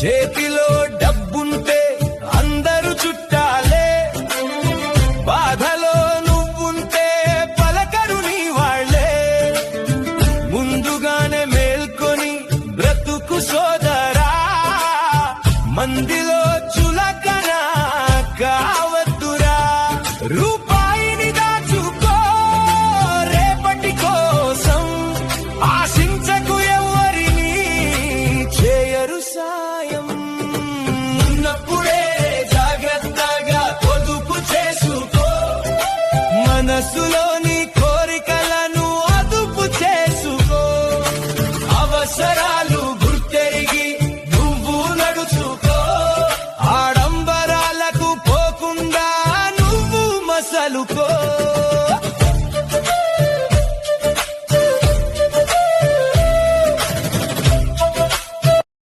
చేతిలో డబ్బుంటే అందరూ చుట్టాలే, బాధలో నువ్వుంటే పలకరు నీ వాళ్లే. ముందుగానే మేల్కొని బ్రతుకు సోదరా, మందిలో